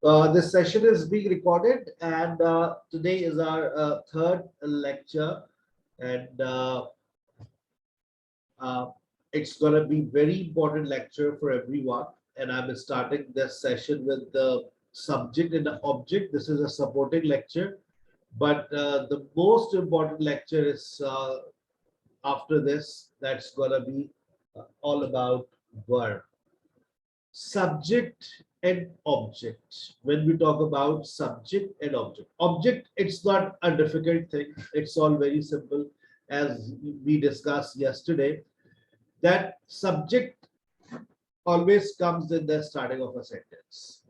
This session is being recorded, and today is our third lecture, and uh, it's going to be very important lecture for everyone. And I'm starting this session with the subject and the object. This is a supporting lecture, but the most important lecture is after this. That's going to be all about verb. Subject and object. When we talk about subject and object, it's not a difficult thing. It's all very simple. As we discussed yesterday, that subject always comes in the starting of a sentence.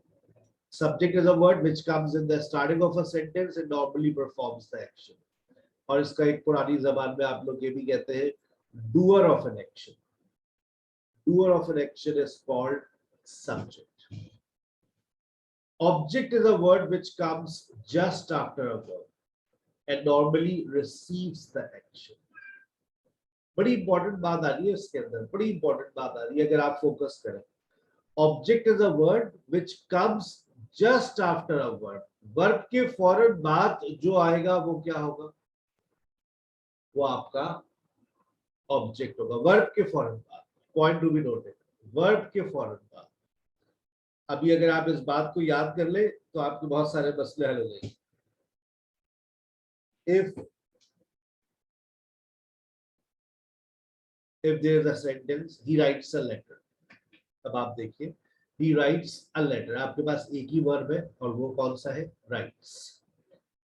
Subject is a word which comes in the starting of a sentence and normally performs the action. और इसका एक पुरानी जबान में आप लोग ये भी कहते हैं doer of an action. Doer of an action is called subject. Object is a word which comes just after a verb and normally receives the action. बड़ी इंपॉर्टेंट बात आ रही है इसके अंदर, बड़ी इंपॉर्टेंट बात आ रही है अगर आप फोकस करें. Object is a word which comes just after a verb. Verb के फौरन बाद जो आएगा वो क्या होगा? वो आपका ऑब्जेक्ट होगा. वर्ब के फौरन बाद. Point to be noted. Verb के फौरन बाद. अभी अगर आप इस बात को याद कर ले तो आपके बहुत सारे मसले हल हो जाएंगे. If there is a sentence, he writes a letter. अब आप देखिए, he writes a letter. आपके पास एक ही वर्ब है और वो कौन सा है? writes.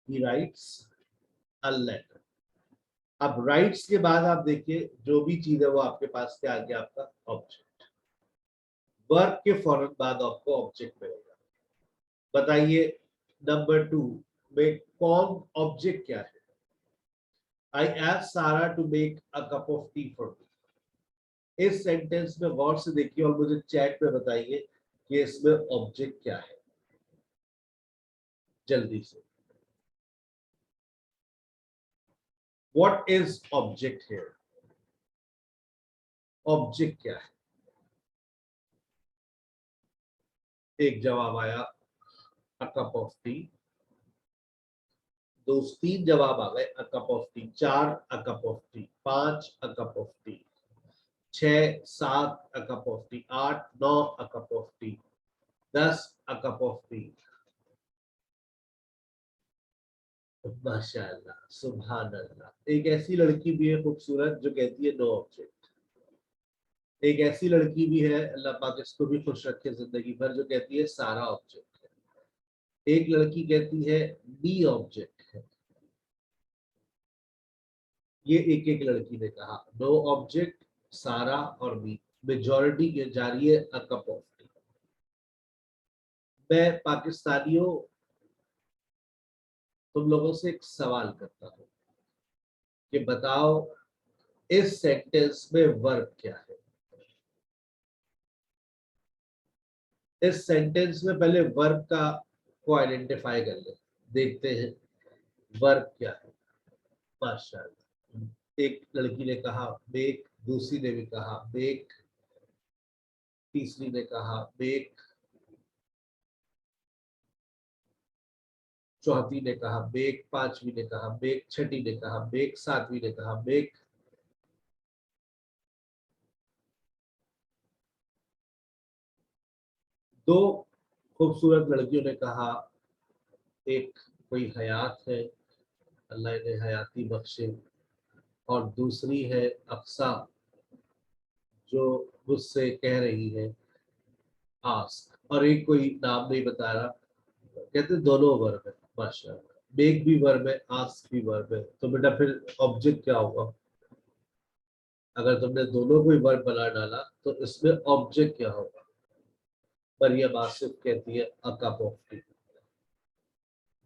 He writes a letter. अब writes के बाद आप देखिए जो भी चीज है वो आपके पास क्या आ गया? आपका ऑब्जेक्ट. वर्ब के फौरन बाद आपको ऑब्जेक्ट मिलेगा. बताइए नंबर 2 में कौन ऑब्जेक्ट क्या है? I asked Sarah to make a cup of tea for me. इस सेंटेंस में गौर से देखिए और मुझे चैट में बताइए कि इसमें ऑब्जेक्ट क्या है. जल्दी से. What is object here? Object क्या है? एक जवाब आया a cup of tea. 2 3 जवाब आ गए a cup of tea. 4 a cup of tea. 5 a cup of tea. 6 7 a cup of tea. 8 9 a cup of tea. 10 a cup of tea. माशाअल्लाह, सुभान अल्लाह. एक ऐसी लड़की भी है खूबसूरत जो कहती है नो ऑब्जेक्ट. एक ऐसी लड़की भी है, अल्लाह पाक इसको भी खुश रखे जिंदगी भर, जो कहती है सारा ऑब्जेक्ट है. एक लड़की कहती है बी ऑब्जेक्ट है. ये एक एक लड़की ने कहा. नो ऑब्जेक्ट, सारा और बी. मेजॉरिटी के जा रही है अ कप ऑफ टी. मैं पाकिस्तानियों तुम लोगों से एक सवाल करता हूं कि बताओ इस सेंटेंस में वर्ब क्या है? इस सेंटेंस में पहले वर्ब का को आइडेंटिफाई कर ले. देखते हैं वर्ब क्या है. माशाअल्लाह. एक लड़की ने कहा मेक. दूसरी ने भी कहा मेक. तीसरी ने कहा मेक. चौथी ने कहा मेक. पांचवी ने कहा मेक. छठी ने कहा मेक. सातवीं ने कहा मेक. दो खूबसूरत लड़कियों ने कहा. एक कोई हयात है, अल्लाह ने हयाती बख्शे, और दूसरी है अक्सा जो मुझसे कह रही है आस्क. और एक कोई नाम नहीं बता रहा. कहते दोनों वर्ब है. माशाअल्लाह. मेक भी वर्ब है, आस्क भी वर्ब है. तो बेटा फिर ऑब्जेक्ट क्या होगा? अगर तुमने दोनों को वर्ब बना डाला तो इसमें ऑब्जेक्ट क्या होगा? मरियम आसिफ कहती है अ कप ऑफ टी.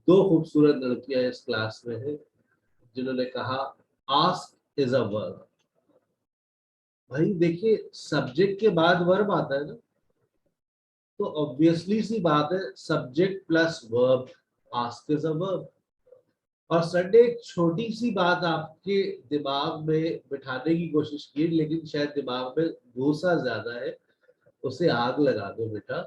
दो खूबसूरत लड़कियां इस क्लास में हैं जिन्होंने कहा आस्क इज अ वर्ब. भाई देखिए सब्जेक्ट के बाद वर्ब आता है ना, तो ऑब्वियसली सी बात है subject plus verb. Ask is a verb. और संडे एक छोटी सी बात आपके दिमाग में बिठाने की कोशिश की, लेकिन शायद दिमाग में भूसा ज्यादा है, उसे आग लगा दो बेटा.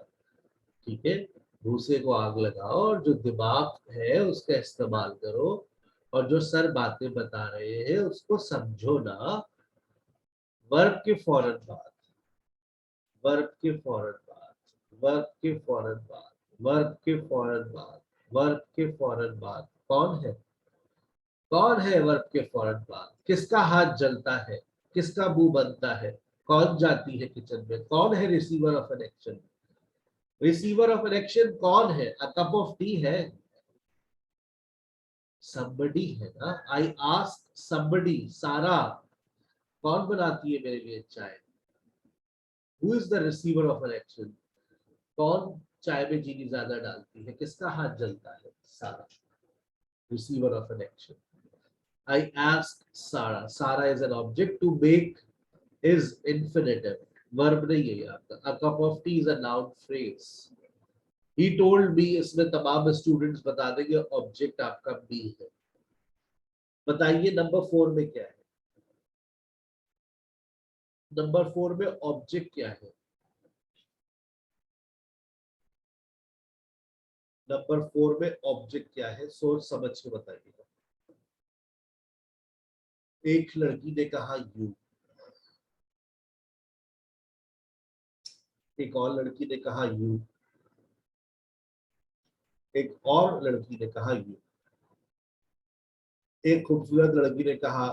ठीक है. भूसे को आग लगाओ और जो दिमाग है उसका इस्तेमाल करो, और जो सर बातें बता रहे हैं उसको समझो ना। वर्ब के फौरन बाद, वर्ब के फौरन बाद, वर्ब के फौरन बाद, वर्ब के फौरन बाद, वर्ब के फौरन बाद कौन है? कौन है वर्ब के फौरन बाद? किसका हाथ जलता है? किसका मुंह बनता है? कौन जाती है किचन में? कौन है receiver of an action? Receiver of an action कौन है? अ कप ऑफ टी है? somebody है ना। आई आस्क somebody, सारा कौन बनाती है मेरे लिए चाय? Who is the receiver of an action? कौन चाय में चीनी ज्यादा डालती है? किसका हाथ जलता है? सारा, receiver of an action. I asked Sarah. Sarah is an object. To make is infinitive. Verb नहीं है यहाँ पर. A cup of tea is a noun phrase. He told me, इसमें तमाम स्टूडेंट्स बता देंगे ऑब्जेक्ट आपका बी है। बताइए नंबर 4 में क्या है? नंबर 4 में ऑब्जेक्ट क्या है? नंबर 4 में ऑब्जेक्ट क्या है? सोच समझ के बताइएगा। एक लड़की ने कहा यू, एक और लड़की ने कहा यू, एक और लड़की ने कहा यू। एक खूबसूरत लड़की ने कहा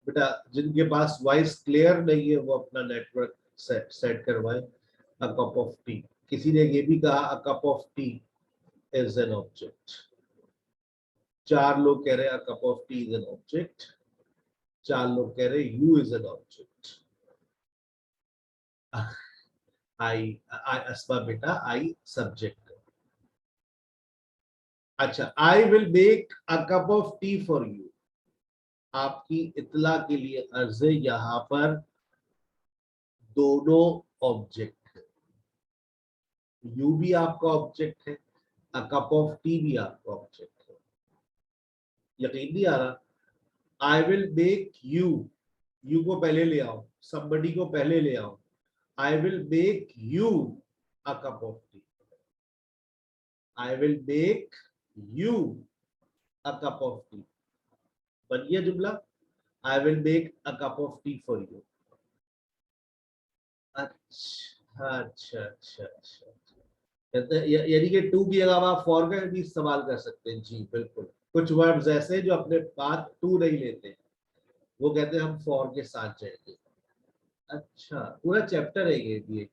बेटा जिनके पास वॉइस क्लियर नहीं है वो अपना नेटवर्क सेट करवाएं, अ कप ऑफ टी। किसी ने ये भी कहा a cup of T is an object. 4 लोग कह रहे हैं a cup of T is an object, 4 लोग कह रहे हैं यू इज एन ऑब्जेक्ट। आई आई अस्मा बेटा आई सब्जेक्ट। अच्छा, I will make a cup of T for you. आपकी इतला के लिए अर्ज है, यहाँ पर दोनों ऑब्जेक्ट है। यू भी आपका ऑब्जेक्ट है, अ कप ऑफ टी भी आपका ऑब्जेक्ट है। यकीन नहीं आ रहा? I will make you, you को पहले ले आओ, somebody को पहले ले आओ। I will make you a cup of T, I will make you a cup of T. बन गया जुमला। I will make a cup of T for you. अच्छा अच्छा अच्छा अच्छा, यानी कि टू की जगह आप फॉर का भी इस्तेमाल कर सकते हैं। जी बिल्कुल। कुछ वर्ड्स ऐसे जो अपने बाद टू नहीं लेते, वो कहते हैं हम फॉर के साथ जाएंगे। अच्छा, पूरा चैप्टर है ये भी।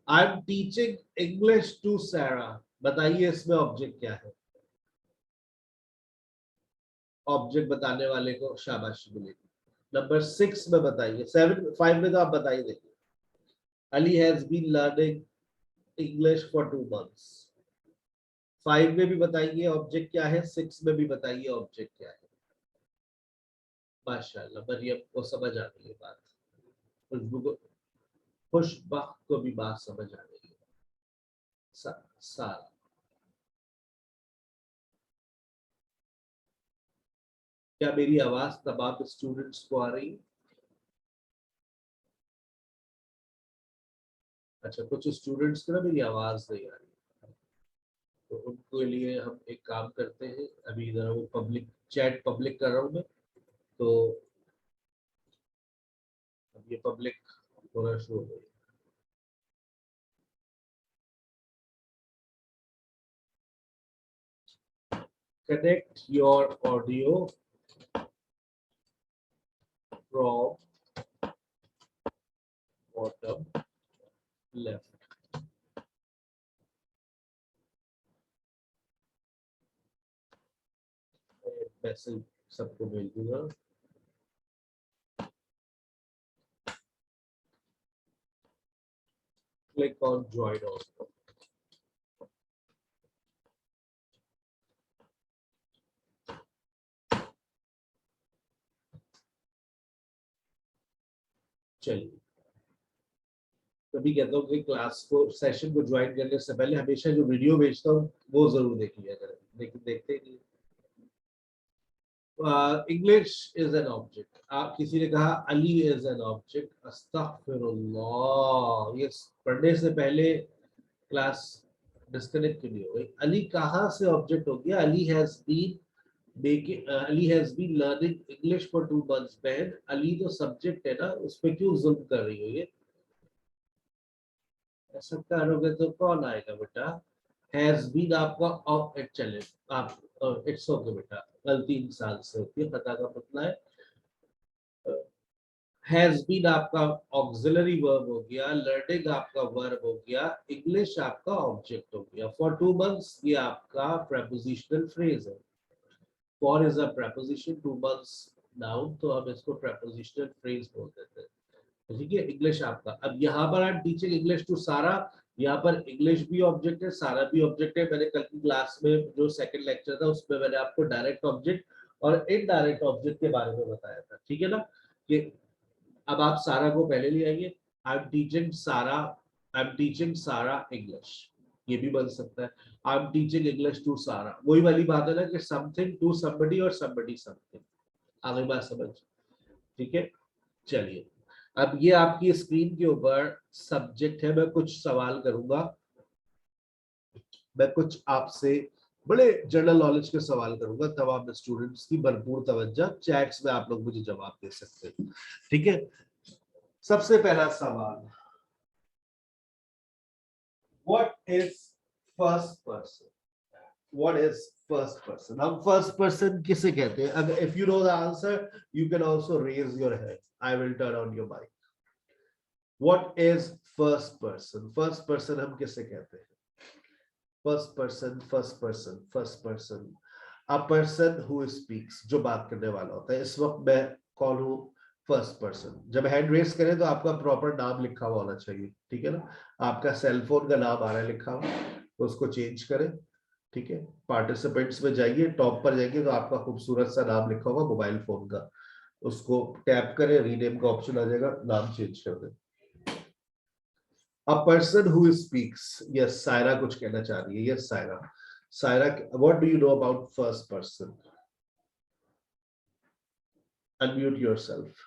I am teaching English to Sara. बताइए इसमें ऑब्जेक्ट क्या है? ऑब्जेक्ट बताने वाले को शाबाशी मिलेगी। नंबर 6 में बताइए। 5 में तो आप बताइए। देखिए, Ali has been learning English for 2 months। 5 में भी बताइए ऑब्जेक्ट क्या है, 6 में भी बताइए ऑब्जेक्ट क्या है। माशाल्लाह, मरियम को समझ आ गई है बात, खुशबू को, खुशबख्त को भी बात समझ आ गई है। सारा, क्या मेरी आवाज तमाम स्टूडेंट्स को आ रही है? अच्छा, कुछ स्टूडेंट्स को ना मेरी आवाज नहीं आ रही, तो उनके लिए हम एक काम करते हैं। अभी इधर वो पब्लिक चैट पब्लिक कर रहा हूँ मैं, तो अब ये पब्लिक होना शुरू हो गई। Connect your audio from bottom left. Message सबको भेज दूंगा। Click on join on. चलिए, तभी कहता हूँ कि क्लास को, सेशन को ज्वाइन करने से पहले हमेशा जो वीडियो भेजता हूँ वो जरूर देख लिया करें, लेकिन देखते ही नहीं। English is an object. आप किसी ने कहा अली इज एन ऑब्जेक्ट, अस्तगफिरुल्लाह। ये पढ़ने से पहले क्लास डिस्कनेक्ट क्यों नहीं हो गई? अली कहाँ से ऑब्जेक्ट हो गया? Ali has been learning English for 2 months। बहन अली तो सब्जेक्ट है ना, उस पे क्यों जुल्म कर रही हो? ये ऐसा करोगे तो कौन आएगा बेटा? हैज बीन आपका चले आप इट्स ओके बेटा, गलती इंसान से होती है, खता का मतलब है। हैज बीन आपका ऑक्सिलरी वर्ब हो गया, लर्निंग आपका वर्ब हो गया, इंग्लिश आपका ऑब्जेक्ट हो गया। फॉर 2 months ये आपका prepositional फ्रेज है। For is a preposition, 2 months noun, तो हम इसको prepositional फ्रेज बोल देते हैं। ठीक है, इंग्लिश आपका। अब यहाँ पर आप टीचिंग इंग्लिश टू सारा, यहाँ पर इंग्लिश भी ऑब्जेक्ट है, सारा भी ऑब्जेक्ट है। मैंने कल की क्लास में जो सेकंड लेक्चर था उसमें मैंने आपको डायरेक्ट ऑब्जेक्ट और इनडायरेक्ट ऑब्जेक्ट के बारे में बताया था। ठीक है ना? कि अब आप सारा को पहले ले आइए, आई am teaching Sara, I am teaching Sara English, ये भी बन सकता है। I am teaching English to Sara, वही वाली बात है ना कि समथिंग टू समबडी और समबडी समथिंग। आगे बात समझ? ठीक है, चलिए। अब ये आपकी स्क्रीन के ऊपर सब्जेक्ट है, मैं कुछ सवाल करूंगा, मैं कुछ आपसे बड़े जनरल नॉलेज के सवाल करूंगा, तब आप स्टूडेंट्स की भरपूर तवज्जो, चैट्स में आप लोग मुझे जवाब दे सकते हैं। ठीक है, सबसे पहला सवाल, what is first person? What is first person? हम फर्स्ट पर्सन किसे कहते हैं? अगर if you know the answer you can also raise your hand, I will turn on your mic. What is first person? First person हम किसे कहते हैं? First person, first person, first person. A person who speaks, जो बात करने वाला होता है। इस वक्त मैं कौन हूँ? First person. जब हैंड रेस करें तो आपका प्रॉपर नाम लिखा हुआ होना चाहिए। ठीक है ना? आपका सेलफोन का नाम आ रहा है लिखा हुआ, तो उसको चेंज करें। ठीक है, पार्टिसिपेंट्स में जाइए, टॉप पर जाएंगे तो आपका खूबसूरत सा नाम लिखा होगा मोबाइल फोन का, उसको टैप करें, रीनेम का ऑप्शन आ जाएगा, नाम चेंज कर दें। A person who speaks. Yes, Saira कुछ कहना चाह रही है। Yes, Saira. Saira, what do you know about first person? Unmute yourself.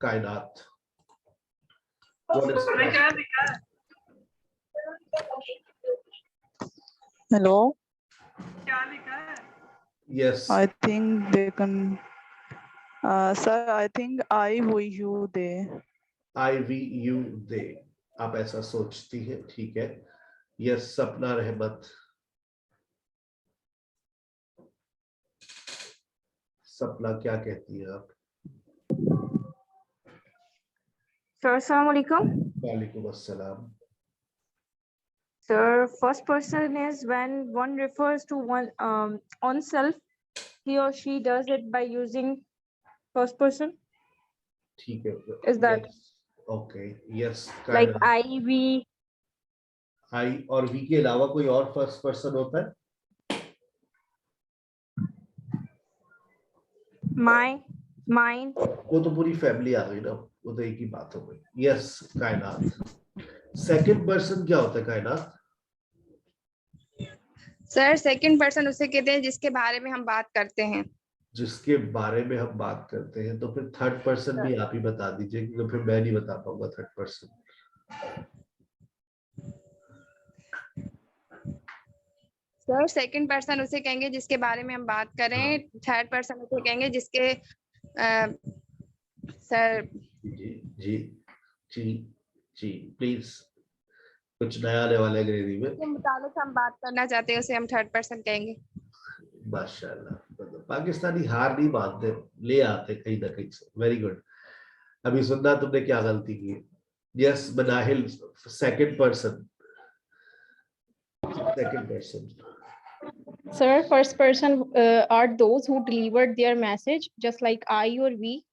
कायनात. What is first? Hello. Yes. I think they can. Sir, I think I, we, you, they. I, we, you, they. आप ऐसा सोचती है? ठीक है। Yes, सपना रहमत. सपना क्या कहती है आप? Sir, Assalamu alaikum. वालेकुम अस्सलाम. Sir, first person is when one refers to one on self, he or she does it by using first person. ठीक है. Is that Yes. Okay. Yes. like I, we? I और we के अलावा कोई और first person होता है? My, mine. वो तो पूरी फैमिली आ गई ना, वो तो एक ही बात हो गई। यस, कायनात। सेकंड पर्सन क्या होता है कायनात? सर सेकंड पर्सन उसे कहते हैं जिसके बारे में हम बात करते हैं। जिसके बारे में हम बात करते हैं, तो फिर थर्ड पर्सन भी आप ही बता दीजिए, क्योंकि फिर मैं नहीं बता पाऊंगा third person. Sir second person उसे कहेंगे जिसके बारे में हम बात करें, थर्ड पर्सन उसे कहेंगे जिसके sir ji ji ji ji, please कुछ नया आने वाला है अंग्रेजी में। जिसके मुताबिक हम बात करना चाहते हैं उसे हम थर्ड पर्सन कहेंगे। माशाल्लाह, मतलब पाकिस्तानी हार नहीं मानते, ले आते कहीं ना कहीं से। Very good. अभी सुनना तुमने क्या गलती की। Yes Manahil, second person. Second person. Sir, first person are those who delivered their message, just like I or we,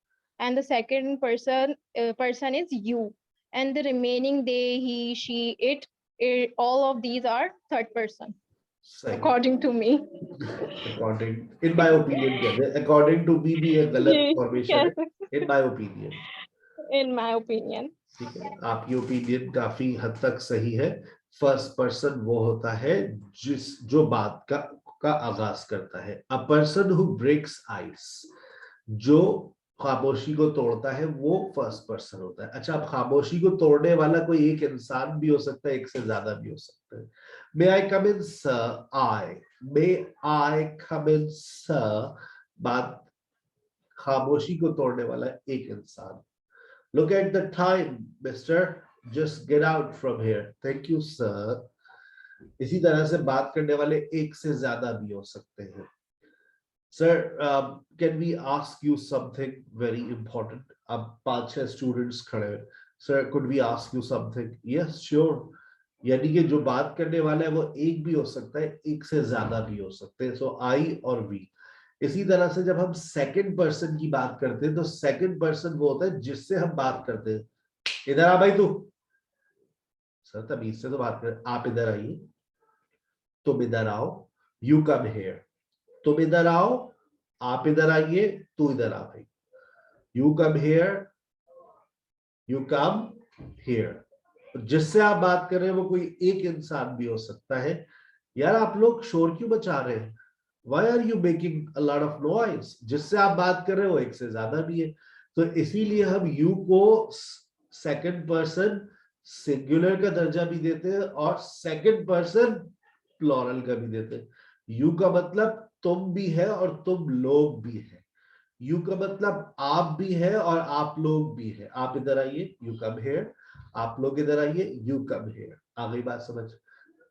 and the second person is you, and the remaining they, he, she, it, all of these are third person, according to me. According, in my opinion, according to me भी एक गलत formation है, in my opinion. In my opinion. ठीक है, आपकी opinion काफी हद तक सही है। फर्स्ट पर्सन वो होता है जो बात का आगाज करता है। A person who breaks ice, जो खामोशी को तोड़ता है वो फर्स्ट पर्सन होता है। अच्छा, अब खामोशी को तोड़ने वाला कोई एक इंसान भी हो सकता है, एक से ज्यादा भी हो सकता है। मे आई कम इन सर? आई मे आई कम इन सर? बात खामोशी को तोड़ने वाला एक इंसान। Look at the time mister, just get out from here. Thank you sir. इसी तरह से बात करने वाले एक से ज्यादा भी हो सकते हैं। Sir, can we ask you something very important? अब 5-6 स्टूडेंट्स खड़े हैं। Sir, could we ask you something? Yes, sure. यानी कि जो बात करने वाला है वो एक भी हो सकता है, एक से ज्यादा भी हो सकते हैं। सो आई और वी। इसी तरह से जब हम सेकंड पर्सन की बात करते हैं तो सेकंड पर्सन वो होता है जिससे हम बात करते हैं। इधर आ भाई तू। सर तमीज से तो बात कर। आप इधर आइए, तुम इधर आओ, यू कम हियर। तुम इधर आओ, आप इधर आइए, तू इधर आ भाई। You come here, you come here. जिससे आप बात कर रहे हैं वो कोई एक इंसान भी हो सकता है। यार आप लोग शोर क्यों मचा रहे हैं? Why are you making a lot of noise? जिससे आप बात कर रहे हो एक से ज्यादा भी है, तो इसीलिए हम यू को सेकंड पर्सन सिंगुलर का दर्जा भी देते हैं और सेकंड पर्सन प्लूरल का भी देते हैं। यू का मतलब तुम भी है और तुम लोग भी है। यू का मतलब आप भी है और आप लोग भी है। आप इधर आइए, यू कम हियर। आप लोग इधर आइए, यू कम हियर। आ गई बात समझ?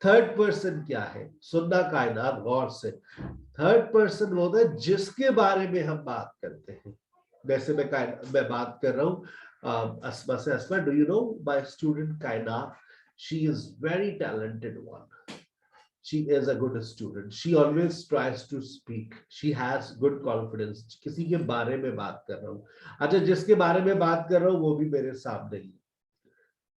थर्ड पर्सन क्या है? सुनना कायनात गौर से। थर्ड पर्सन वो होता है जिसके बारे में हम बात करते हैं। वैसे मैं बात कर रहा हूँ अस्मा से। Asma, do you know my student Kainat? She is very talented one. She is a good student. She always tries to speak. She has good confidence. किसी के बारे में बात कर रहा हूँ। अच्छा, जिसके बारे में बात कर रहा हूँ वो भी मेरे सामने ही।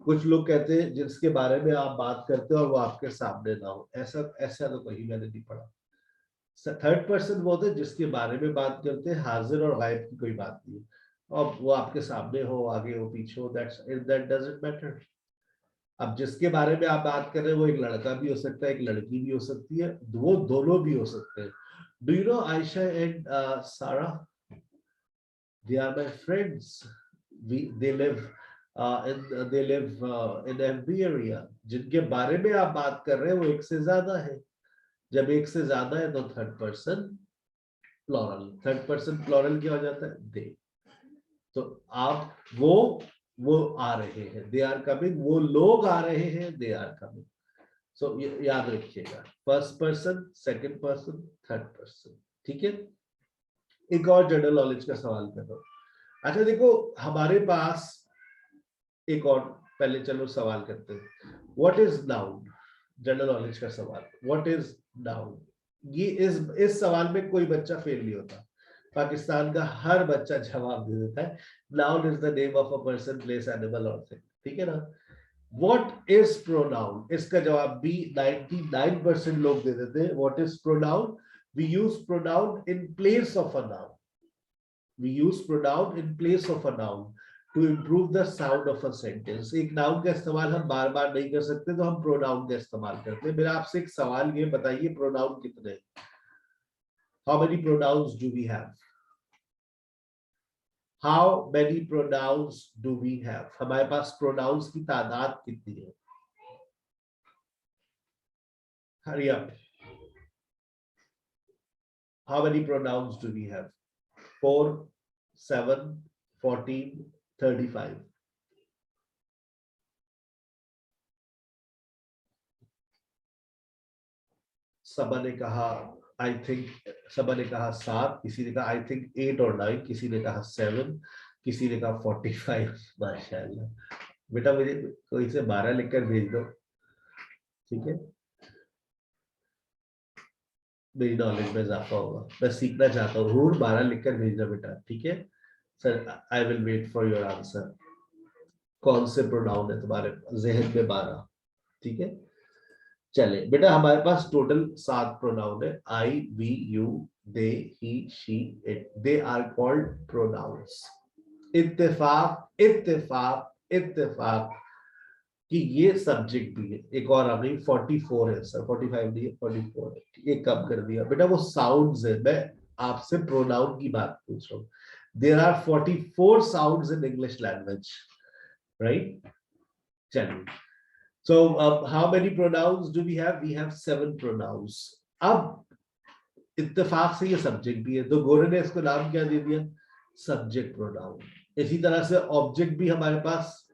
कुछ लोग कहते हैं जिसके बारे में आप बात करते हो और वो आपके सामने ना हो। ऐसा ऐसा तो कहीं मैंने नहीं पढ़ा। थर्ड पर्सन वो होता है जिसके बारे में बात करते हैं, हाजिर और गायब की कोई बात नहीं। और वो आपके सामने हो, आगे हो, पीछे हो, that doesn't matter. अब जिसके बारे में आप बात कर रहे हैं वो एक लड़का भी हो सकता है, एक लड़की भी हो सकती है, वो दोनों भी हो सकते हैं। Do you know Ayesha and Sara? They are my friends. they live in MB area। जिनके बारे में आप बात कर रहे हैं वो एक से ज्यादा है। जब एक से ज्यादा है तो third person plural. Third person plural क्या हो जाता है? दे। तो आप वो आ रहे हैं, दे आर कमिंग। वो लोग आ रहे हैं, दे आर कमिंग। सो याद रखिएगा, first person, second person, third person. ठीक है। एक और जनरल नॉलेज का सवाल कर रहा हूं। अच्छा देखो, हमारे पास एक और, पहले चलो सवाल करते हैं। What is noun? General knowledge का सवाल, व्हाट इज नाउन? ये इस सवाल में कोई बच्चा फेल नहीं होता। पाकिस्तान का हर बच्चा जवाब दे देता है। Noun is the name of a person, place, animal और थिंग। ठीक है ना? What is pronoun? इसका जवाब भी 99% लोग दे देते हैं। What is pronoun? We use pronoun in place of a noun. We use pronoun in place of a noun to improve the sound of a sentence. एक नाउन का इस्तेमाल हम बार बार नहीं कर सकते तो हम प्रोनाउन का इस्तेमाल करते हैं। मेरा आपसे एक सवाल ये बताइए, प्रोनाउन कितने? How many pronouns do we have? How many pronouns do we have? हमारे पास प्रोनाउंस की तादाद कितनी है? Hurry up. How many pronouns do we have? 4, 7, 14, 35. सबा ने कहा आई थिंक, सबा ने कहा 7, किसी ने कहा आई थिंक 8 और 9, किसी ने कहा 7, किसी ने कहा 45। माशाल्लाह बेटा, मुझे कोई से 12 लिखकर भेज दो। ठीक है, मेरी नॉलेज में इजाफा होगा। मैं सीखना चाहता हूँ। रूल 12 लिखकर भेजना बेटा। ठीक है sir, I will wait for your answer. कौन से प्रोनाउन है तुम्हारे जहन में? 12। ठीक है, चले बेटा, हमारे पास टोटल 7 प्रोनाउन है। I, we, you, they, he, she, it. They are called pronouns. इत्तेफाक इत्तेफाक इत्तेफाक कि ये सब्जेक्ट भी है। एक और आ गई, 44 है सर, 45 नहीं है, 44 है। ये कम कर दिया बेटा, वो साउंड्स है। मैं आपसे प्रोनाउन की बात पूछ रहा हूँ. There are 44 sounds in English language, right? चलिए. So how many pronouns do we have? We have 7 pronouns. अब इत्तेफाक से ये सब्जेक्ट भी है, तो गोरे ने इसको नाम क्या दे दिया? Subject pronoun. इसी तरह से ऑब्जेक्ट भी हमारे पास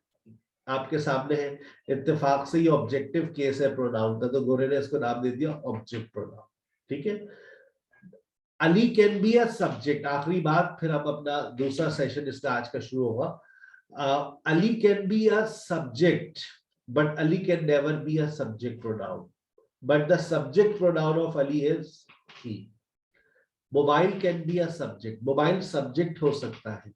आपके सामने है. इत्तेफाक से ये ऑब्जेक्टिव केस है प्रोनाउन का, तो गोरे ने इसको नाम दे दिया ऑब्जेक्ट प्रोनाउन. ठीक है. Ali can be a subject. आखिरी बात, फिर हम अपना दूसरा सेशन इसका आज का शुरू होगा. Ali can be a subject, but Ali can never be a subject pronoun. But the subject pronoun of Ali is he. Mobile can be a subject. Mobile subject हो सकता है,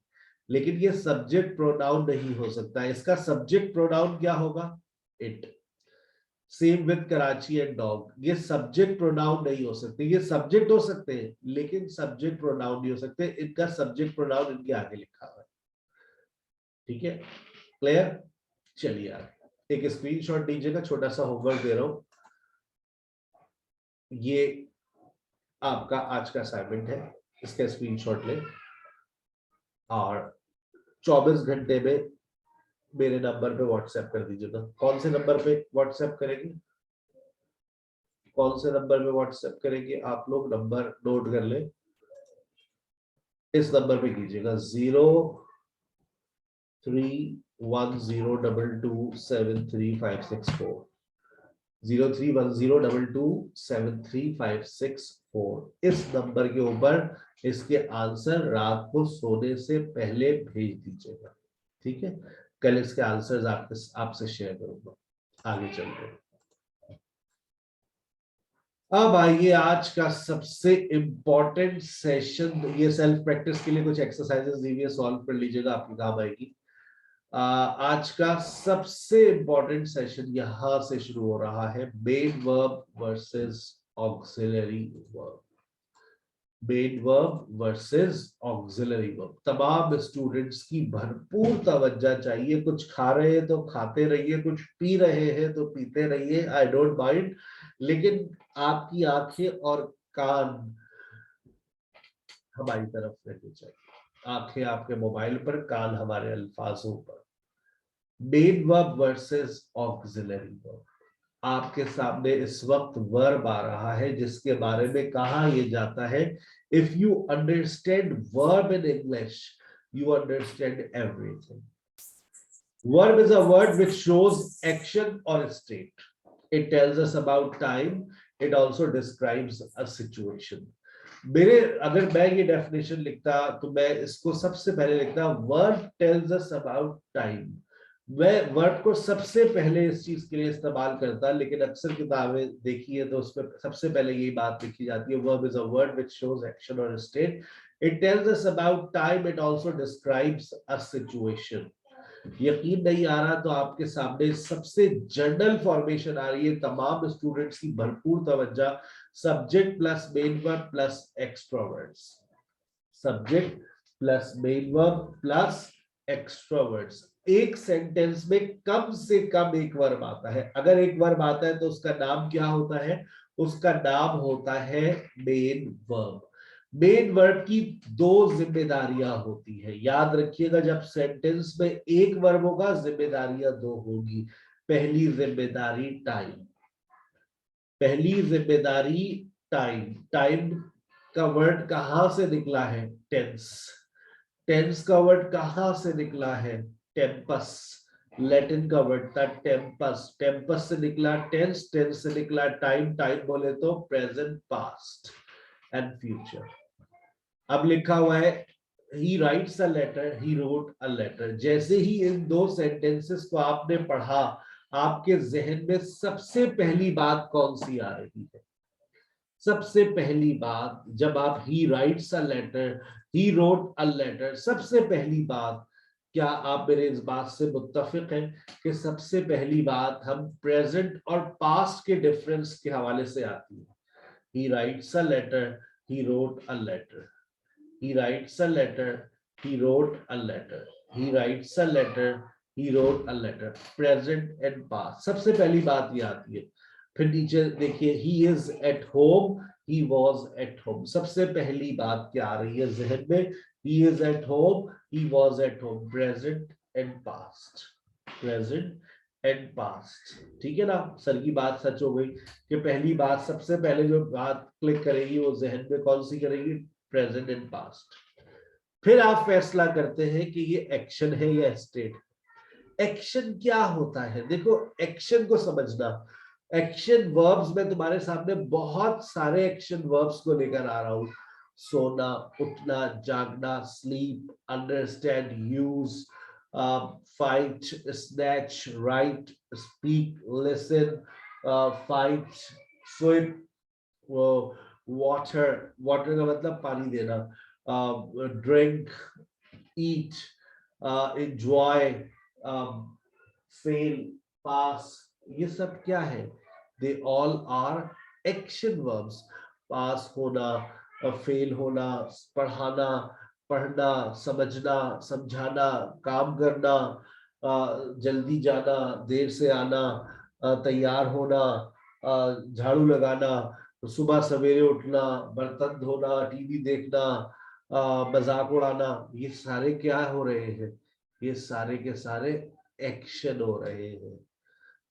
लेकिन ये subject pronoun नहीं हो सकता. इसका subject pronoun क्या होगा? It. Same with Karachi and dog. ये subject pronoun नहीं हो सकते. ये subject हो सकते हैं, लेकिन subject pronoun नहीं हो सकते. इनका subject pronoun इनके आगे लिखा हुआ है. ठीक है, क्लियर? चलिए यार, एक स्क्रीनशॉट दीजिएगा, छोटा सा होमवर्क दे रहा हूं. ये आपका आज का असाइनमेंट है, इसका स्क्रीनशॉट ले और 24 घंटे में मेरे नंबर पे व्हाट्सएप कर दीजिएगा. कौन से नंबर पे व्हाट्सएप करेंगे? कौन से नंबर पे व्हाट्सएप करेंगे आप लोग? नंबर नोट कर ले. इस नंबर पे कीजिएगा 0310227356 0310227356. इस नंबर के ऊपर इसके आंसर रात को सोने से पहले भेज दीजिएगा. ठीक है, कल इसके आंसर्स आपसे शेयर करूंगा. आगे चलते हैं. अब आइए आज का सबसे इंपॉर्टेंट सेशन. ये सेल्फ प्रैक्टिस के लिए कुछ एक्सरसाइजेस दी हुई है, सॉल्व कर लीजिएगा, आपके काम आएगी. आज का सबसे इंपॉर्टेंट सेशन यहां से शुरू हो रहा है. Main verb versus auxiliary verb. Main verb versus auxiliary verb. तमाम स्टूडेंट्स की भरपूर तवज्जो चाहिए. कुछ खा रहे हैं तो खाते रहिए, कुछ पी रहे हैं तो पीते रहिए, आई डोंट माइंड, लेकिन आपकी आंखें और कान हमारी तरफ रहने चाहिए. आंखें आपके मोबाइल पर, कान हमारे अल्फाजों पर. Main verb versus auxiliary verb. आपके सामने इस वक्त वर्ब आ रहा है जिसके बारे में कहा यह जाता है, if you understand verb in English you understand everything. Verb is a word which shows action or state. It tells us about time. It also describes a situation. अगर मैं ये डेफिनेशन लिखता तो मैं इसको सबसे पहले लिखता, verb tales us about time. मैं वर्ब को सबसे पहले इस चीज के लिए इस्तेमाल करता, लेकिन अक्सर किताबें देखी है तो उसमें सबसे पहले यही बात लिखी जाती है, verb is a word which shows action और state. It tells us about time. It also describes a situation. यकीन नहीं आ रहा तो आपके सामने सबसे जनरल फॉर्मेशन आ रही है. तमाम स्टूडेंट्स की भरपूर तवज्जो. Subject plus main verb plus extra words. Subject plus main verb plus extra words. एक सेंटेंस में कम से कम एक वर्ब आता है. अगर एक वर्ब आता है तो उसका नाम क्या होता है? उसका नाम होता है मेन वर्ब. मेन वर्ब की 2 जिम्मेदारियां होती है. याद रखिएगा, जब सेंटेंस में एक वर्ब होगा जिम्मेदारियां 2 होगी. पहली जिम्मेदारी टाइम. पहली जिम्मेदारी टाइम. टाइम का वर्ड कहां से निकला है? टेंस. टेंस का वर्ड कहां से निकला है? टेम्पस. लैटिन का वर्ड था टेम्पस. टेम्पस से निकला टेंस. टेंस से निकला टाइम. टाइम बोले तो प्रेजेंट, पास्ट एंड फ्यूचर. अब लिखा हुआ है he writes a letter, he wrote a letter. जैसे ही इन 2 सेंटेंसेस को आपने पढ़ा, आपके जहन में सबसे पहली बात कौन सी आ रही है? सबसे पहली बात जब आप he writes a letter, he wrote a letter, सबसे पहली बात, क्या आप मेरे इस बात से मुत्तफिक हैं कि सबसे पहली बात हम प्रेजेंट और पास्ट के डिफरेंस के हवाले से आती है? He writes a letter, he wrote a letter. He writes a letter, he wrote a letter. He writes a letter, he wrote a letter. Present and past. सबसे पहली बात ये आती है. फिर नीचे देखिए, he is at home, he was at home। सबसे पहली बात क्या आ रही है जहन में? he is at home, he was at home, present and past, present and past। ठीक है ना, सर की बात सच हो गई कि पहली बात सबसे पहले जो बात क्लिक करेगी वो जहन में कौन सी करेगी? Present and past. फिर आप फैसला करते हैं कि ये एक्शन है या स्टेट। एक्शन क्या होता है? देखो एक्शन को समझना, एक्शन वर्ब्स में तुम्हारे सामने बहुत सारे एक्शन वर्ब्स को लेकर आ रहा हूं। सोना, उठना, जागना, sleep, understand, use, fight, snatch, write, speak, listen, fight, swim, water, water का मतलब पानी देना, drink, eat, enjoy, fail, pass, ये सब क्या है? They all are action verbs. Pass होना, फेल होना, पढ़ाना, पढ़ना, समझना, समझाना, काम करना, जल्दी जाना, देर से आना, तैयार होना, झाड़ू लगाना, सुबह सवेरे उठना, बर्तन धोना, टीवी देखना, मजाक उड़ाना, ये सारे क्या हो रहे हैं? ये सारे के सारे एक्शन हो रहे हैं।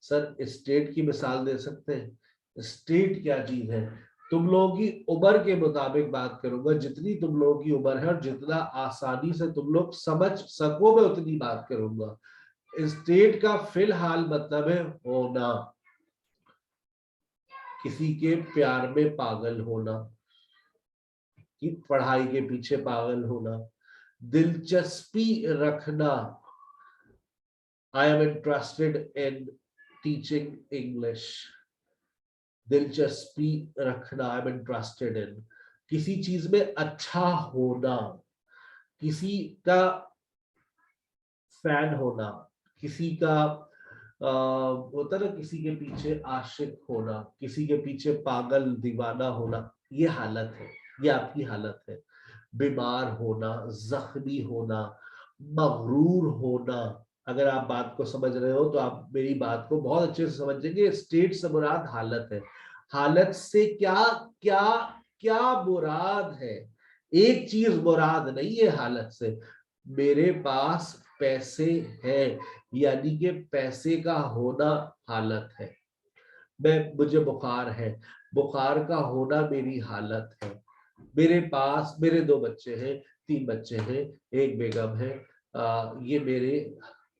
सर स्टेट की मिसाल दे सकते हैं? स्टेट क्या चीज है? तुम लोगों की उम्र के मुताबिक बात करूंगा, जितनी तुम लोगों की उम्र है और जितना आसानी से तुम लोग समझ सको मैं उतनी बात करूंगा। स्टेट का फिलहाल मतलब है होना, किसी के प्यार में पागल होना, कि पढ़ाई के पीछे पागल होना, दिलचस्पी रखना, I am interested in teaching English, दिलचस्पी रखना, आई एम इंटरेस्टेड इन, किसी चीज में अच्छा होना, किसी का फैन होना, किसी का होता ना किसी के पीछे आशिक होना, किसी के पीछे पागल दीवाना होना, ये हालत है, ये आपकी हालत है। बीमार होना, जख्मी होना, मगरूर होना। अगर आप बात को समझ रहे हो तो आप मेरी बात को बहुत अच्छे से समझेंगे। स्टेट से मुराद हालत है। हालत से क्या क्या क्या मुराद है? एक चीज मुराद नहीं है हालत से। मेरे पास पैसे हैं, यानी कि पैसे का होना हालत है। मुझे बुखार है, बुखार का होना मेरी हालत है। मेरे पास मेरे 2 बच्चे हैं, 3 बच्चे हैं, एक बेगम है,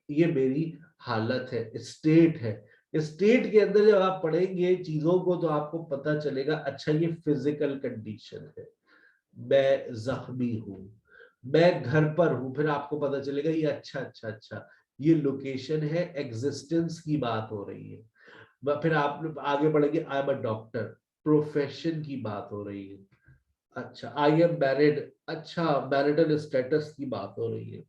ये मेरी हालत है, स्टेट है। स्टेट के अंदर जब आप पढ़ेंगे चीजों को तो आपको पता चलेगा, अच्छा ये फिजिकल कंडीशन है, मैं जख्मी हूं, मैं घर पर हूं, फिर आपको पता चलेगा ये अच्छा ये लोकेशन है, एग्जिस्टेंस की बात हो रही है। फिर आप आगे बढ़ेंगे, I am a doctor, profession की बात हो रही है। अच्छा आई एम मैरिड, अच्छा मैरिटल स्टेटस की बात हो रही है।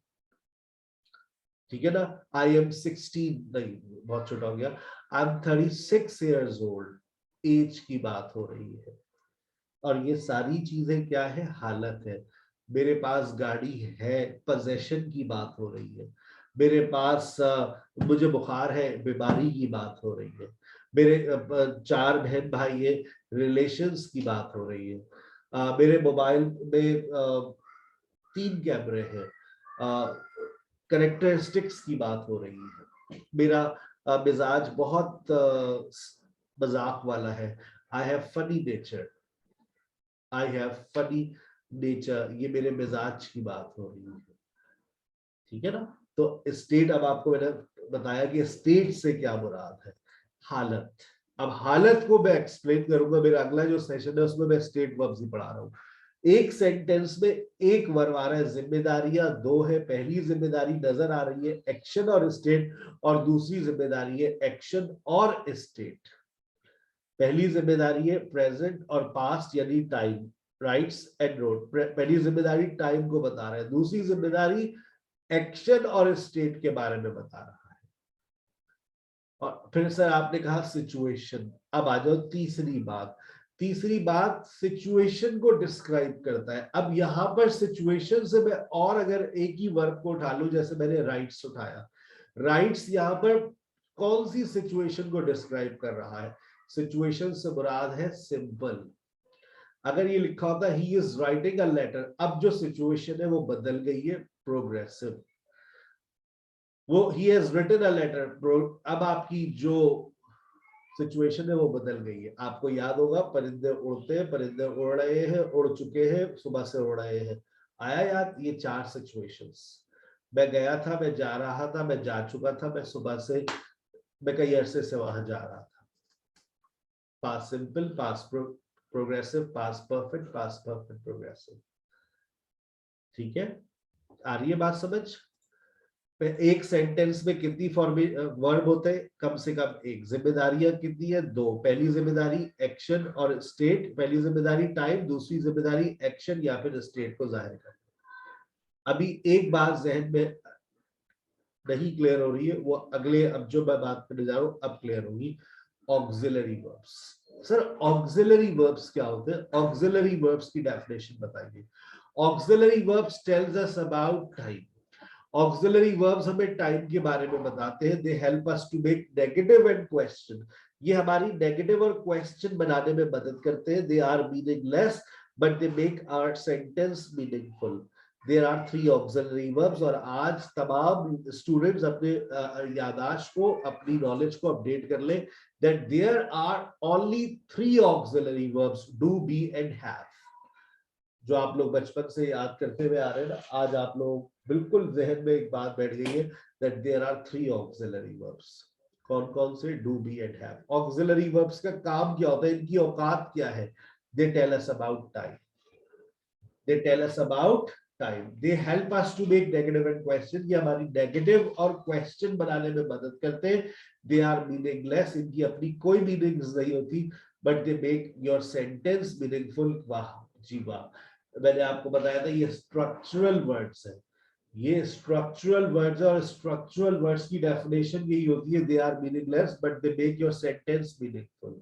ठीक है ना। आई एम 16, नहीं बहुत छोटा हो गया, I am 36 years old, age की बात हो रही है। और ये सारी चीजें क्या है? हालत है। मेरे पास गाड़ी है, पोजेशन की बात हो रही है। मेरे पास मुझे बुखार है, बीमारी की बात हो रही है। मेरे 4 बहन भाई है, रिलेशंस की बात हो रही है। मेरे मोबाइल में 3 कैमरे हैं, कैरेक्टरिस्टिक्स की बात हो रही है। मेरा मिजाज बहुत मजाक वाला है, I have funny nature, I have funny nature, ये मेरे मिजाज की बात हो रही है। ठीक है ना। तो स्टेट, अब आपको मैंने बताया कि स्टेट से क्या मुराद है? हालत। अब हालत को मैं एक्सप्लेन करूंगा, मेरा अगला जो सेशन है उसमें मैं स्टेट वर्ब्स ही पढ़ा रहा हूँ। एक सेंटेंस में एक वर्ब आ रहा है, जिम्मेदारियां 2 है। पहली जिम्मेदारी नजर आ रही है एक्शन और स्टेट, और दूसरी जिम्मेदारी है एक्शन और स्टेट। पहली जिम्मेदारी है प्रेजेंट और पास्ट यानी टाइम, राइट्स एंड रोड। पहली जिम्मेदारी टाइम को बता रहा है, दूसरी जिम्मेदारी एक्शन और स्टेट के बारे में बता रहा है। और फिर सर आपने कहा सिचुएशन, अब आ जाओ तीसरी बात। तीसरी बात सिचुएशन को डिस्क्राइब करता है। अब यहां पर सिचुएशन से मैं और अगर एक ही वर्ब को उठा लूं, जैसे मैंने राइट्स उठाया, राइट्स यहां पर कौन सी सिचुएशन को डिस्क्राइब कर रहा है? सिचुएशन से मुराद है सिंपल। अगर ये लिखा होता he is writing a letter, अब जो सिचुएशन है वो बदल गई है, प्रोग्रेसिव। वो he has written a letter, अब आपकी जो सिचुएशन है वो बदल गई है। आपको याद होगा परिंदे उड़ते हैं, परिंदे उड़ रहे हैं, उड़ चुके हैं, सुबह से उड़ रहे हैं। आया याद ये 4 सिचुएशंस। मैं गया था, मैं जा रहा था, मैं जा चुका था, मैं सुबह से, मैं कई अरसे से वहां जा रहा था। Past simple, past progressive, past perfect, past perfect progressive. ठीक है, आ रही है बात समझ? एक सेंटेंस में कितनी वर्ब होते हैं? कम से कम एक। जिम्मेदारियां कितनी है? 2। पहली जिम्मेदारी एक्शन और स्टेट, पहली जिम्मेदारी टाइम, दूसरी जिम्मेदारी एक्शन या फिर स्टेट को जाहिर करना। अभी एक बात जहन में नहीं क्लियर हो रही है, वो अगले, अब जो मैं बात करने जा रहा हूं अब क्लियर होगी। Auxiliary verbs. Sir auxiliary verbs क्या होते हैं? ऑक्सिलरी वर्ब्स की डेफिनेशन बताइए। Auxiliary verbs tells us about time. Auxiliary verbs हमें टाइम के बारे में बताते हैं। They help us to make negative and question. ये हमारी नेगेटिव और क्वेश्चन बनाने में मदद करते हैं। They are meaningless but they make our sentence meaningful. There are 3 auxiliary verbs. और आज तमाम स्टूडेंट्स अपने याददाश्त को, अपनी नॉलेज को अपडेट कर ले that there are only 3 auxiliary verbs, do, be and have. जो आप लोग बचपन से याद करते हुए आ रहे हैं ना, आज आप लोग बिल्कुल जहन में एक बात बैठ गई है that there are 3 auxiliary verbs. कौन कौन से? do, be and have. auxiliary verbs का काम क्या होता है? इनकी औकात क्या है? they tell us about time. They tell us about time. They help us to make negative and question. ये हमारी नेगेटिव और क्वेश्चन बनाने में मदद करते हैं। They are meaningless. इनकी अपनी कोई मीनिंग्स नहीं होती, but they make your sentence meaningful. वाह जी वाह, मैंने आपको बताया था ये स्ट्रक्चरल वर्ड्स है। ये स्ट्रक्चरल वर्ड्स और स्ट्रक्चरल वर्ड्स की डेफिनेशन यही होती है, they are meaningless but they make your sentence meaningful.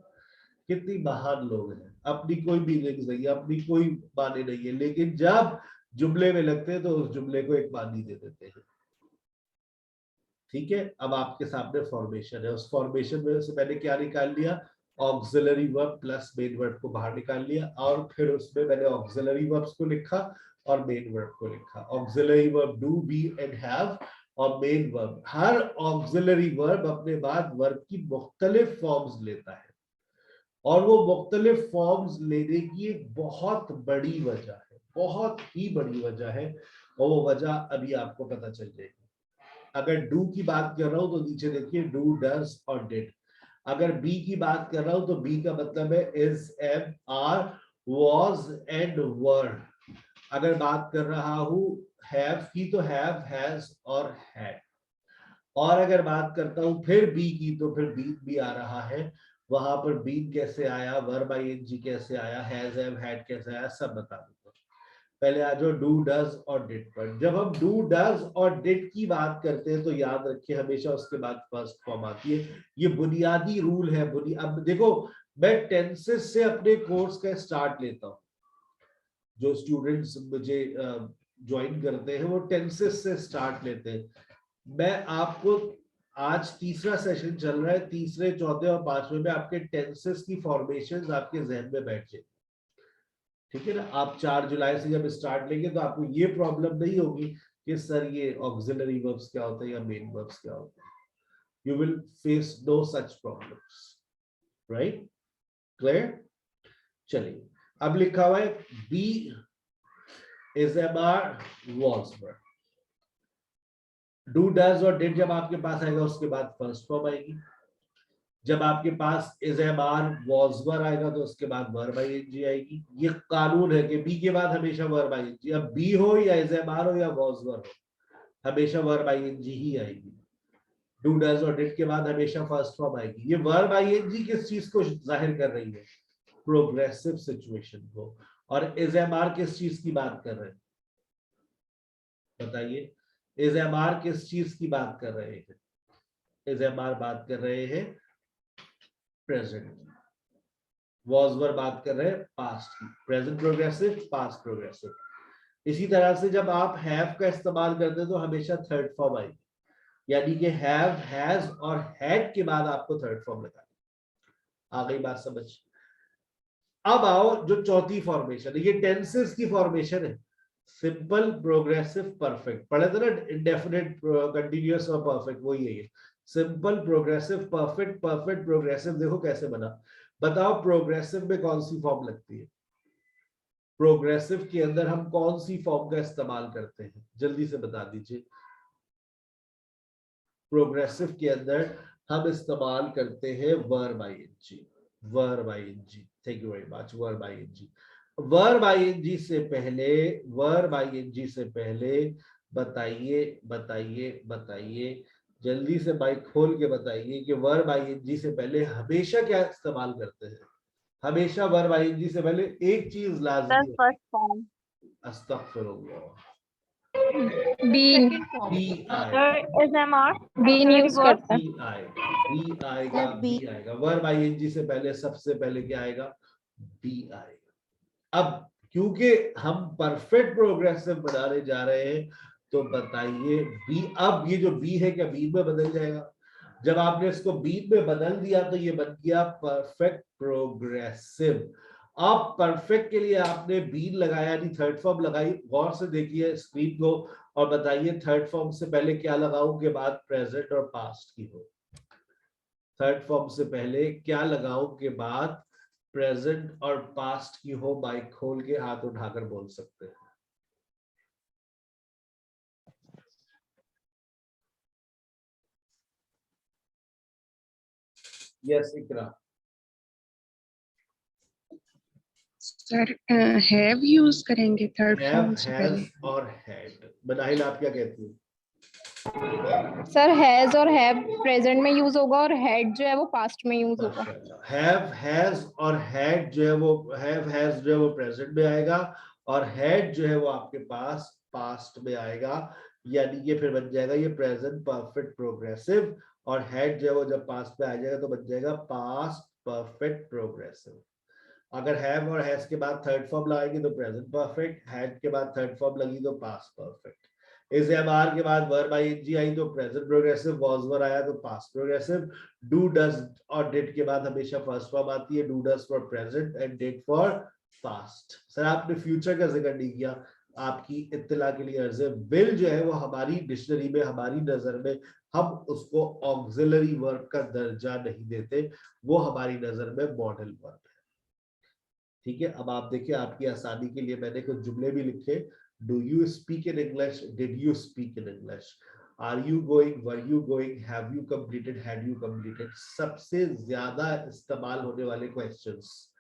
कितनी महान लोग हैं, अपनी कोई मीनिंग्स नहीं है, अपनी कोई माने नहीं है, लेकिन जब जुमले में लगते हैं तो उस जुमले को एक मानी दे देते हैं। ठीक है, अब आपके सामने फॉर्मेशन है। उस फॉर्मेशन में से मैंने क्या निकाल लिया? Auxiliary verb plus main verb को बाहर निकाल लिया, और फिर उसमें मैंने ऑक्सिलरी वर्ब्स को लिखा और मेन वर्ब को लिखा। Auxiliary verb do, be and have, और मेन वर्ब। हर ऑक्सिलरी वर्ब अपने बाद वर्ब की मुख्तलिफ फॉर्म्स लेता है, और वो मुख्तलिफ फॉर्म्स लेने की एक बहुत बड़ी वजह है, बहुत ही बड़ी वजह है, और वो वजह अभी आपको पता चल जाएगी। अगर डू की बात कर रहा हूं तो नीचे देखिए डू, डज और डिड। अगर बी की बात कर रहा हूं तो बी का मतलब है is, am, are, was and were. अगर बात कर रहा हूं हैव की तो हैव, हैज और हैड। और अगर बात करता हूं फिर बी की तो फिर बीन भी आ रहा है। वहां पर बीन कैसे आया, वर्ब आईएनजी कैसे आया, हैज, हैव, हैड कैसे आया, सब बता दूंगा। पहले आ जाओ डू, डज और डिड पर। जब हम डू, डज और डिड की बात करते हैं तो याद रखिए हमेशा उसके बाद फर्स्ट फॉर्म आती है। ये बुनियादी रूल है। अब देखो, मैं टेंसेस से अपने कोर्स का स्टार्ट लेता हूँ। जो स्टूडेंट्स मुझे ज्वाइन करते हैं वो टेंसेस से स्टार्ट लेते हैं। मैं आपको आज तीसरा सेशन चल रहा है, तीसरे, चौथे और पांचवें में आपके टेंसेस की फॉर्मेशंस आपके जहन में बैठ जाए। ठीक है ना? आप 4 जुलाई से जब स्टार्ट लेंगे तो आपको ये प्रॉब्लम नहीं होगी कि सर ये ऑक्सिलरी वर्ब्स क्या होते हैं या मेन वर्ब्स क्या होते हैं। You will face no such problems, right? Clear? चलिए, अब लिखा हुआ है be is am are was verb. Do, does और डिड जब आपके पास आएगा उसके बाद फर्स्ट फॉर्म आएगी। जब आपके पास is, am, are, was were आएगा तो उसके बाद वर्ब आईएनजी आएगी। ये कानून है कि बी के बाद हमेशा वर्ब आईएनजी, अब बी हो या इज, एम, आर हो या वॉज वर हो, हमेशा वर्ब आईएनजी ही आएगी। डू, डज और डिड के बाद हमेशा फर्स्ट फॉर्म आएगी। ये वर्ब आईएनजी किस चीज को जाहिर कर रही है? प्रोग्रेसिव सिचुएशन को। और इज, एम, आर किस चीज की बात कर रहे हैं? बताइए, इज, एम, आर किस चीज की बात कर रहे हैं? इज, एम, आर बात कर रहे हैं प्रेजेंट। वॉज वर बात कर रहे हैं पास्ट की। Present progressive, past progressive. इसी तरह से जब आप हैव का इस्तेमाल करते हैं तो हमेशा थर्ड फॉर्म आएगी, यानी कि हैव, हैज और हैड के बाद आपको थर्ड फॉर्म लगाना। आ गई बात समझ? अब आओ जो चौथी फॉर्मेशन, ये टेंसेस की फॉर्मेशन है, सिंपल प्रोग्रेसिव परफेक्ट। पढ़े थे ना इंडेफिनिट कंटिन्यूअस और परफेक्ट, वही है ये simple progressive perfect, perfect progressive. देखो कैसे बना, बताओ प्रोग्रेसिव में कौन सी फॉर्म लगती है, प्रोग्रेसिव के अंदर हम कौन सी फॉर्म का इस्तेमाल करते हैं, जल्दी से बता दीजिए। प्रोग्रेसिव के अंदर हम इस्तेमाल करते हैं verb ING, verb ING. Thank you very much. Verb ING, verb ING से पहले, वर्ब आईएनजी से पहले बताइए बताइए बताइए, जल्दी से माइक खोल के बताइए कि वर्ब आईएनजी से पहले हमेशा क्या इस्तेमाल करते हैं। हमेशा वर्ब आईएनजी से पहले एक चीज लाजमी है, first form. अस्तगफिरुल्लाह, been Second form. Be Sir, आएगा, SMR. Been Auxiliary use verb. करता है। बी आएगा, बी आएगा, बी आएगा। वर्ब आईएनजी से पहले सबसे पहले क्या आएगा, बी आएगा। अब क्योंकि हम परफेक्ट प्रोग्रेसिव बनाने जा रहे हैं तो बताइए बी, अब ये जो बी है क्या बीन में बदल जाएगा? जब आपने इसको बीन में बदल दिया तो ये बन गया परफेक्ट प्रोग्रेसिव। अब परफेक्ट के लिए आपने बीन लगाया यानी थर्ड फॉर्म लगाई, गौर से देखिए स्क्रीन को और बताइए थर्ड फॉर्म से पहले क्या लगाऊं के बाद प्रेजेंट और पास्ट की हो। थर्ड फॉर्म से पहले क्या लगाऊं के बाद प्रेजेंट और पास्ट की हो। माइक खोल के हाथ उठाकर बोल सकते हैं। Yes Iqra. Sir have use करेंगे थर्ड हैव, फॉर्म से पहले। हैज और हैड। बनाहिल आप क्या कहती हैं? सर हैज और हैव प्रेजेंट में यूज होगा और हैड जो है वो पास्ट में यूज होगा। हैव, हैज और हैड जो है वो, हैव हैज जो है वो प्रेजेंट में आएगा और हैड जो है वो आपके पास पास्ट में आएगा, यानी कि फिर बन जाएगा ये प्रेजेंट परफेक्ट प्रोग्रेसिव, और हैड जो है वो जब पास्ट में आ जाएगा तो बन जाएगा पास्ट परफेक्ट प्रोग्रेसिव। अगर हैव और हैज के बाद थर्ड फॉर्म लगाएंगे तो प्रेजेंट परफेक्ट, हैड के बाद थर्ड फॉर्म लगी तो पास्ट परफेक्ट। इस एमआर के बाद वर्ब आईएनजी आई तो प्रेजेंट प्रोग्रेसिव, वाज वर आया तो पास्ट प्रोग्रेसिव, डू डज और डिड के बाद हमेशा फर्स्ट फॉर्म आती है, do does for present and did for past. Sir आपने फ्यूचर का जिक्र नहीं किया, आपकी इत्तला के लिए अर्ज है। विल जो है वो हमारी डिक्शनरी में, हमारी नजर में हम उसको ऑक्सिलरी वर्ब का दर्जा नहीं देते, वो हमारी नजर में मॉडल वर्ब है। ठीक है, अब आप देखिए आपकी आसानी के लिए मैंने कुछ जुमले भी लिखे। Do you speak in English, did you speak in English, are you going, were you going, have you completed, had you completed. सबसे ज्यादा इस्तेमाल होने वाले questions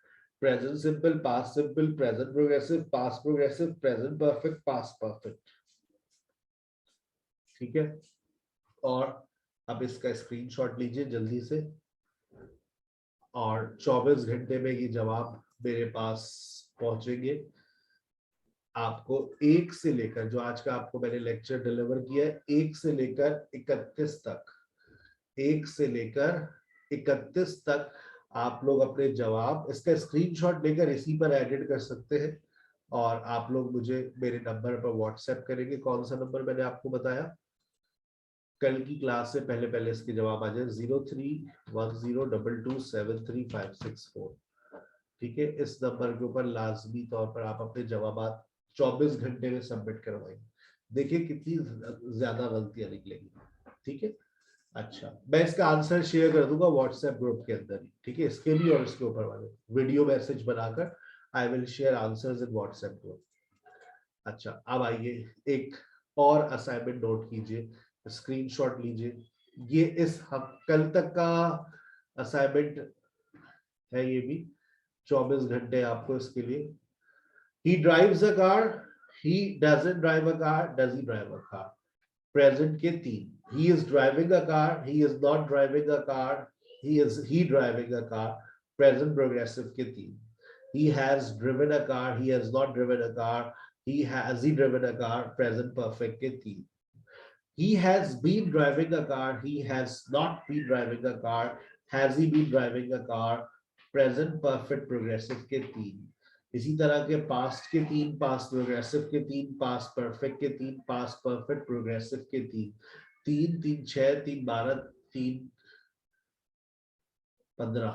present simple, past simple, present progressive, past progressive, present perfect, past perfect. ठीक है, और अब इसका स्क्रीनशॉट लीजिए जल्दी से, और 24 घंटे में ये जवाब मेरे पास पहुंचेंगे। आपको 1 से लेकर, जो आज का आपको मैंने लेक्चर डिलीवर किया है, 1 से लेकर 31 तक, 1 से लेकर 31 तक आप लोग अपने जवाब इसका स्क्रीनशॉट लेकर इसी पर एडिट कर सकते हैं, और आप लोग मुझे मेरे नंबर पर व्हाट्सएप करेंगे। कौन सा नंबर मैंने आपको बताया? कल की क्लास से पहले पहले इसके जवाब आ जाए, 031022735564। ठीक है, इस नंबर के ऊपर लाजमी तौर पर आप अपने जवाब 24 घंटे में सबमिट करवाएंगे। देखिए कितनी ज्यादा गलतियां निकलेंगी। ठीक है, अच्छा मैं इसका आंसर शेयर कर दूंगा व्हाट्सएप ग्रुप के अंदर ही। ठीक है, इसके लिए और इसके ऊपर वाले वीडियो मैसेज बनाकर I will share answers in WhatsApp group. अच्छा अब आइए एक और असाइनमेंट नोट कीजिए, स्क्रीनशॉट लीजिए। ये इस कल तक का असाइनमेंट है, ये भी 24 घंटे आपको इसके लिए। He drives a car, he doesn't drive a car, does he drive a car? Present के 3, he is driving a car, he is not driving a car, he driving a car, present progressive के 3, he has driven a car, he has not driven a car, has he driven a car, present perfect के 3, he has been driving a car, he has not been driving a car, has he been driving a car, present perfect progressive के 3। इसी तरह के past के 3, past progressive के 3, past perfect के 3, past perfect progressive के 3, 3 3 6 3 12 3 15,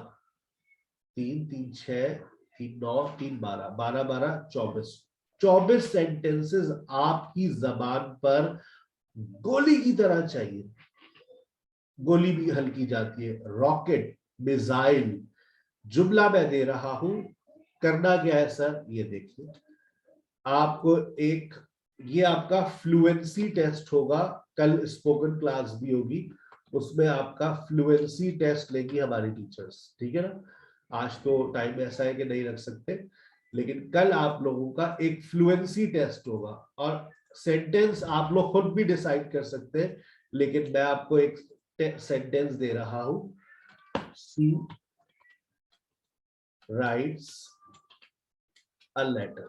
3 3 6 3 9 3 12 12 12 24 24 sentences आपकी जबान पर गोली की तरह चाहिए। गोली भी हल्की जाती है, रॉकेट, मिसाइल। जुमला मैं दे रहा हूं, करना क्या है सर, ये देखिए। आपको एक, ये आपका फ्लुएंसी टेस्ट होगा, कल स्पोकन क्लास भी होगी, उसमें आपका फ्लुएंसी टेस्ट लेंगी हमारी टीचर्स, ठीक है ना। आज तो टाइम ऐसा है कि नहीं रख सकते, लेकिन कल आप लोगों का एक फ्लुएंसी टेस्ट होगा। और सेंटेंस आप लोग खुद भी डिसाइड कर सकते हैं, लेकिन मैं आपको एक सेंटेंस दे रहा हूं। She writes a letter.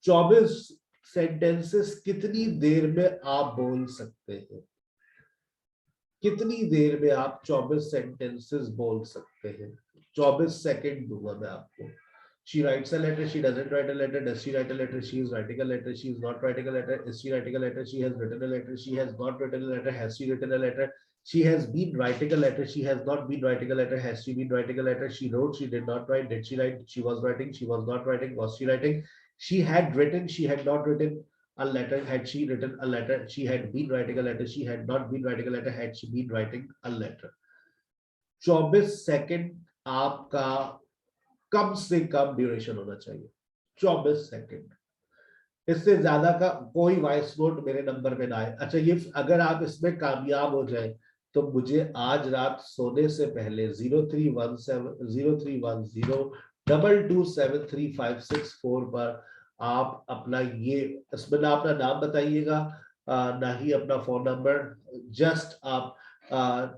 24 sentences कितनी देर में आप बोल सकते हैं? कितनी देर में आप 24 सेंटेंसेस बोल सकते हैं? 24 सेकंड दूंगा मैं आपको। She writes a letter, she doesn't write a letter, does she write a letter, she is writing a letter, she is not writing a letter, is she writing a letter, she has written a letter, she has not written a letter, has she written a letter, she has been writing a letter, she has not been writing a letter, has she been writing a letter, she wrote, she did not write, did she write, she was writing, she was not writing, was she writing, she had written, she had not written a letter, had she written a letter, she had been writing a letter, she had not been writing a letter, had she been writing a letter। 24 second आपका कम से कम duration होना चाहिए, 24 second. इससे ज्यादा का कोई voice note मेरे number पे ना आए। अच्छा, ये अगर आप इसमें कामयाब हो जाए तो मुझे आज रात सोने से पहले 0310227356 पर आप अपना ये, इसमें ना अपना नाम बताइएगा, ना ही अपना फोन नंबर, जस्ट आप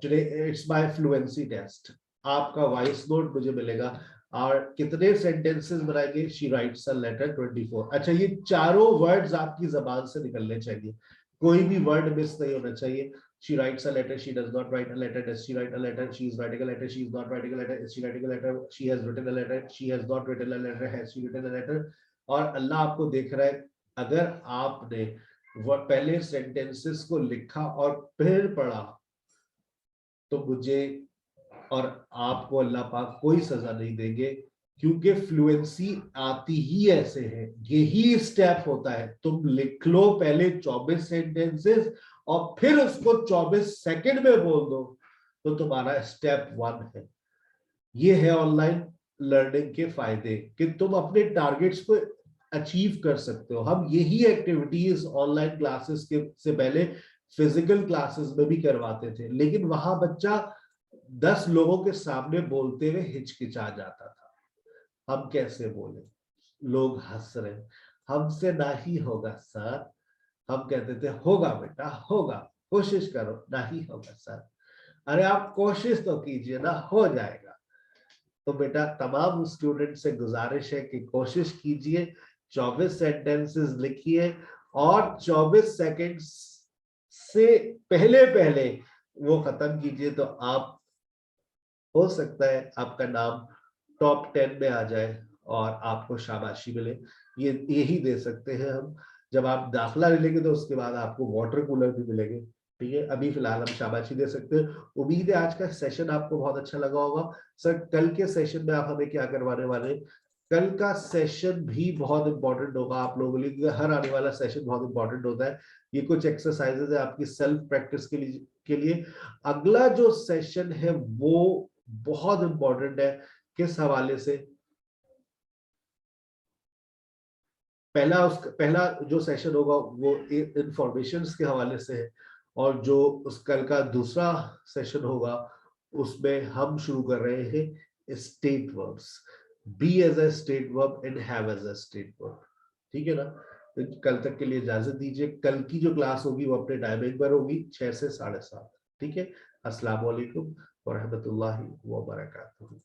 today it's my fluency test, आपका वॉइस नोट मुझे मिलेगा। और कितने सेंटेंसेस बनाएंगे? She writes a letter 24। अच्छा, ये चारों वर्ड्स आपकी जबान से निकलने चाहिए, कोई भी वर्ड मिस नहीं होना चाहिए। She writes a letter, she does not write a letter, does she write a letter, she is writing a letter, she is not writing a letter, is she writing a letter, she has written a letter, she has not written a letter, has she written a letter। और अल्लाह आपको देख रहा है, अगर आपने वो पहले sentences को लिखा और फिर पढ़ा तो मुझे और आपको अल्लाह पाक कोई सजा नहीं देंगे, क्योंकि फ्लुएंसी आती ही ऐसे है, यही स्टेप होता है। तुम लिख लो पहले 24 सेंटेंसेस और फिर उसको 24 सेकंड में बोल दो, तो तुम्हारा स्टेप 1 है। ये है ऑनलाइन लर्निंग के फायदे कि तुम अपने टारगेट्स को अचीव कर सकते हो। हम यही एक्टिविटीज ऑनलाइन क्लासेस के से पहले फिजिकल क्लासेस में भी करवाते थे, लेकिन वहां बच्चा 10 लोगों के सामने बोलते हुए हिचकिचा जाता था। हम कैसे बोले, लोग हंस रहे, हमसे ना ही होगा सर। हम कहते थे होगा बेटा होगा, कोशिश करो, ना ही होगा सर। अरे आप कोशिश तो कीजिए ना, हो जाएगा। तो बेटा तमाम स्टूडेंट से गुजारिश है कि कोशिश कीजिए, 24 सेंटेंसेस लिखिए और 24 सेकंड से पहले पहले वो खत्म कीजिए, तो आप, हो सकता है आपका नाम टॉप 10 में आ जाए और आपको शाबाशी मिले। ये यही दे सकते हैं हम। जब आप दाखिला ले लेंगे तो उसके बाद आपको वाटर कूलर भी मिलेंगे, ठीक है। अभी फिलहाल हम शाबाशी दे सकते हैं। उम्मीद है आज का सेशन आपको बहुत अच्छा लगा होगा। सर कल के सेशन में आप हमें क्या करवाने वाले हैं? कल का सेशन भी बहुत इंपॉर्टेंट होगा आप लोगों के लिए, क्योंकि हर आने वाला सेशन बहुत इंपॉर्टेंट होता है। ये कुछ एक्सरसाइजेज है आपकी सेल्फ प्रैक्टिस के लिए। अगला जो सेशन है वो बहुत इंपॉर्टेंट है। किस हवाले से? पहला जो सेशन होगा वो इंफॉर्मेशंस के हवाले से है, और जो उस कल का दूसरा सेशन होगा उसमें हम शुरू कर रहे हैं state verbs, be as a state verb and have as a state verb, ठीक है ना। तो कल तक के लिए इजाजत दीजिए। कल की जो क्लास होगी वो अपने टाइमिंग पर होगी 6 से 7:30, ठीक है। अस्सलाम वालेकुम व रहमतुल्लाहि व बरकातुहू।